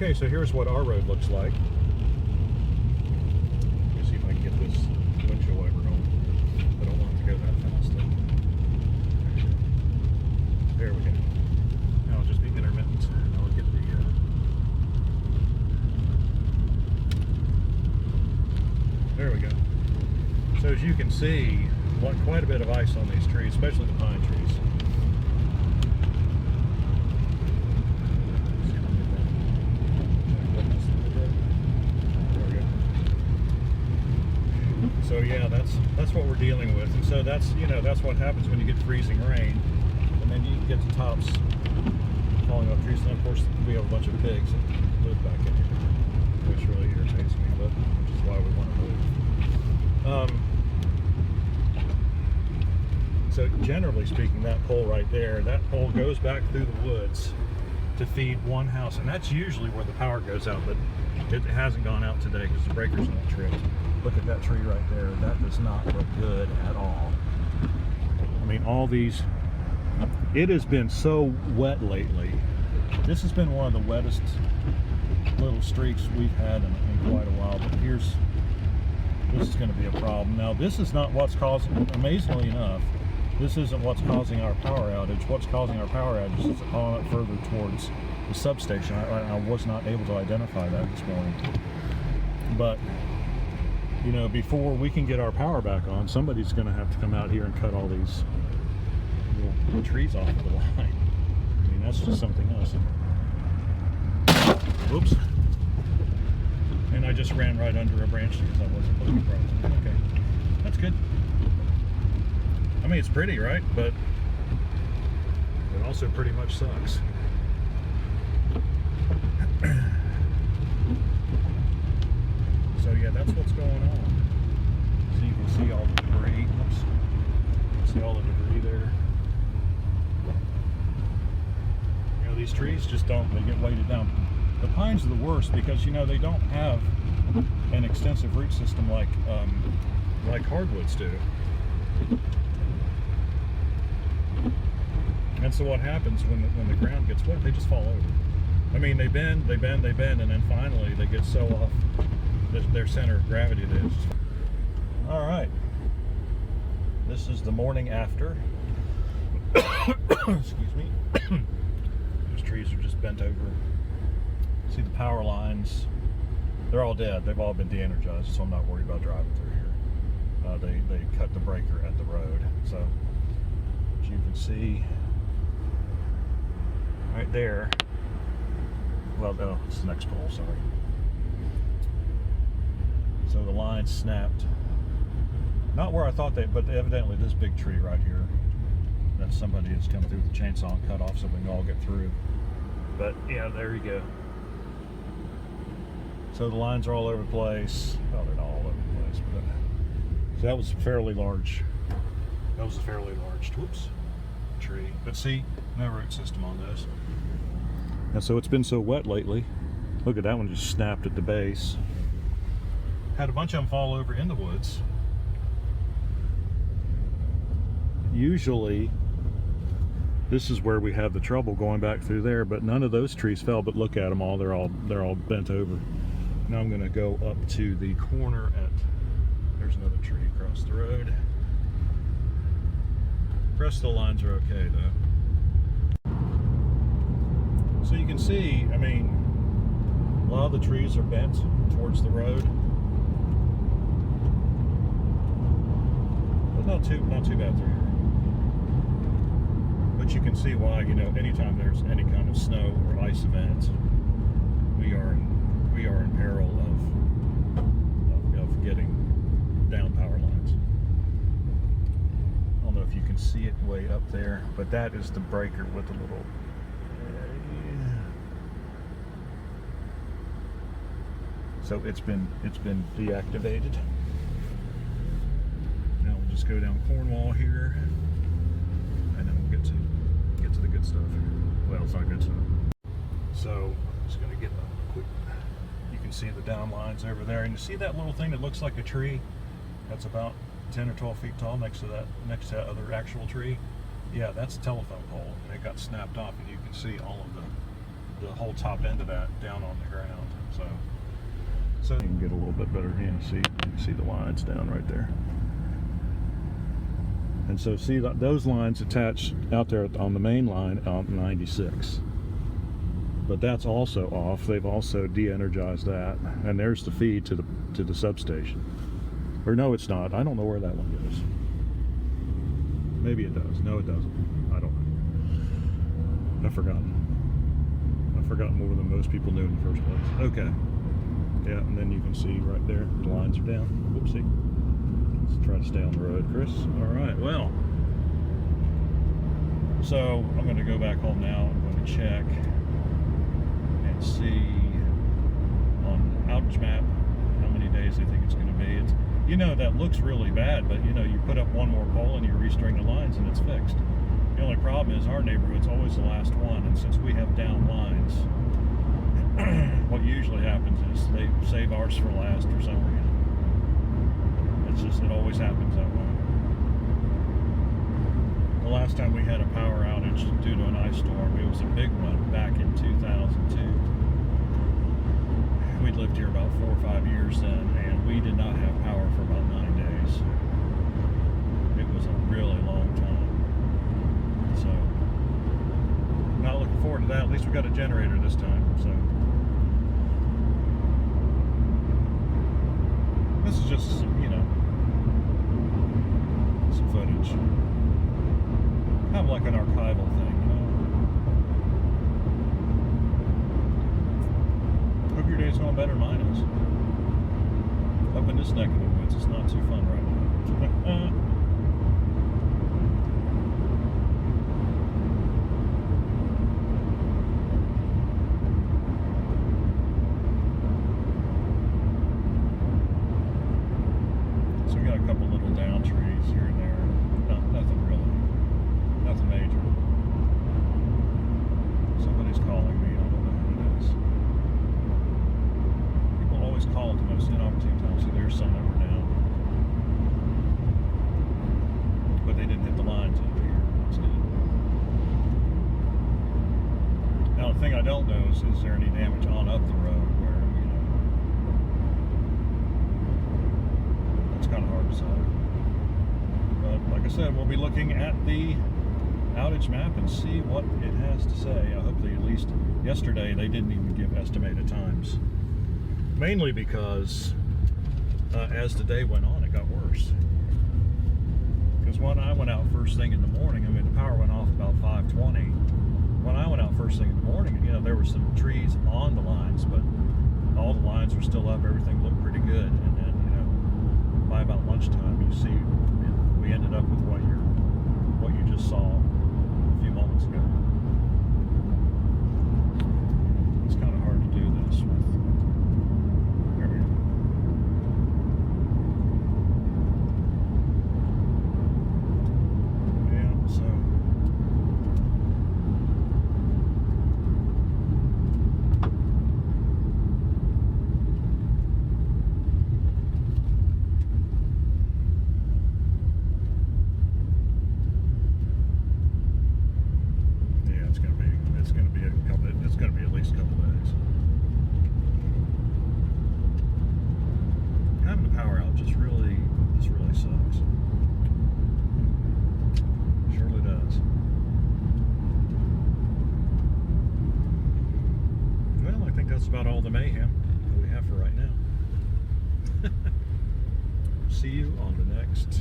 Okay, so here's what our road looks like. Let me see if I can get this windshield wiper going. I don't want it to go that fast. There we go. Now it'll just be intermittent. Now we'll get the there we go. So as you can see, quite a bit of ice on these trees, especially the pine trees. So yeah, that's what we're dealing with, and so that's what happens when you get freezing rain, and then you get the tops falling off trees. And of course, we have a bunch of pigs that live back in here, which really irritates me, but which is why we want to move. So generally speaking, that pole right there, that pole goes back through the woods to feed one house, and that's usually where the power goes out, but it hasn't gone out today because the breaker's not tripped. Look at that tree right there. That does not look good at all. I mean, all these, it has been so wet lately. This has been one of the wettest little streaks we've had in quite a while, but this is going to be a problem. Now, this is not what's causing, amazingly enough, this isn't what's causing our power outage. What's causing our power outage is on it further towards the substation. I was not able to identify that this morning. But, you know, before we can get our power back on, somebody's going to have to come out here and cut all these little trees off of the line. I mean, that's just something else. Whoops. And I just ran right under a branch because I wasn't looking properly. Okay, that's good. I mean, it's pretty, right? But it also pretty much sucks. So yeah, that's what's going on. So you can see all the debris. Oops. See all the debris there. You know, these trees just they get weighted down. The pines are the worst because, you know, they don't have an extensive root system like hardwoods do. And so what happens when the ground gets wet, they just fall over. I mean, they bend, and then finally they get so off their center of gravity that it's just... All right. This is the morning after. Excuse me. Those trees are just bent over. See the power lines. They're all dead. They've all been de-energized, so I'm not worried about driving through here. They cut the breaker at the road. So, as you can see, right there. Well, no, it's the next pole, sorry. So the line snapped. Not where I thought but evidently this big tree right here. That somebody has come through with the chainsaw and cut off so we can all get through. But yeah, there you go. So the lines are all over the place. Well, they're not all over the place, but so that was fairly large. That was a fairly large, tree. But see, no root system on those. And so it's been so wet lately. Look at that one, just snapped at the base. Had a bunch of them fall over in the woods. Usually, this is where we have the trouble going back through there, but none of those trees fell. But look at them all; they're all bent over. Now I'm going to go up to the corner at. There's another tree across the road. The rest of the lines are okay though. So you can see, I mean, a lot of the trees are bent towards the road. But not too bad through here. But you can see why, you know, anytime there's any kind of snow or ice event, we are in peril of getting down power lines. I don't know if you can see it way up there, but that is the breaker with the little so it's been deactivated. Now we'll just go down Cornwall here, and then we'll get to the good stuff. Well, it's not good stuff. So I'm just going to get a quick. You can see the down lines over there, and you see that little thing that looks like a tree that's about 10 or 12 feet tall next to that other actual tree. Yeah, that's a telephone pole, and it got snapped off, and you can see all the whole top end of that down on the ground. So you can get a little bit better hand. See, you can see the lines down right there. And so see those lines attached out there on the main line on 96. But that's also off. They've also de-energized that, and there's the feed to the substation. Or no, it's not. I don't know where that one goes. Maybe it does. No, it doesn't. I don't know. I've forgotten more than most people knew in the first place. Okay. Yeah, and then you can see right there the lines are down. Whoopsie. Let's try to stay on the road, Chris. All right. Well, so I'm going to go back home now. I'm going to check and see on the outage map how many days they think it's going to be. It's, you know, that looks really bad, but you know, you put up one more pole and you restring the lines and it's fixed. The only problem is our neighborhood's always the last one, and since we have down lines, what usually happens is they save ours for last for some reason. It's just, it always happens that way. The last time we had a power outage due to an ice storm, it was a big one back in 2002. We'd lived here about 4 or 5 years then, and we did not have power for about 9 days. It was a really long time. So, not looking forward to that. At least we got a generator this time. So, this is just some, you know, some footage. Kind of like an archival thing, you know. Hope your day's going better than mine is. Up in this neck of the woods, it's not too fun right now. So we got a couple little down trees here and there. Nothing really. Nothing major. Somebody's calling me. I don't know who it is. People always call at the most inopportune times. See, there's some that were down. But they didn't hit the lines up here. That's good. Now, the thing I don't know is there any damage on up the road where, you know, it's kind of hard to say. But like I said, we'll be looking at the outage map and see what it has to say. Hopefully, at least yesterday, they didn't even give estimated times. Mainly because as the day went on, it got worse. Because when I went out first thing in the morning, I mean, the power went off about 5:20. When I went out first thing in the morning, you know, there were some trees on the lines, but all the lines were still up. Everything looked pretty good. And then, you know, by about lunchtime, you see, we ended up with what you just saw a few moments ago. It's kind of hard to do this with. There we go. Yeah, so. It's going to be at least a couple days. Having a power out just really sucks. Surely does. Well, I think that's about all the mayhem that we have for right now. See you on the next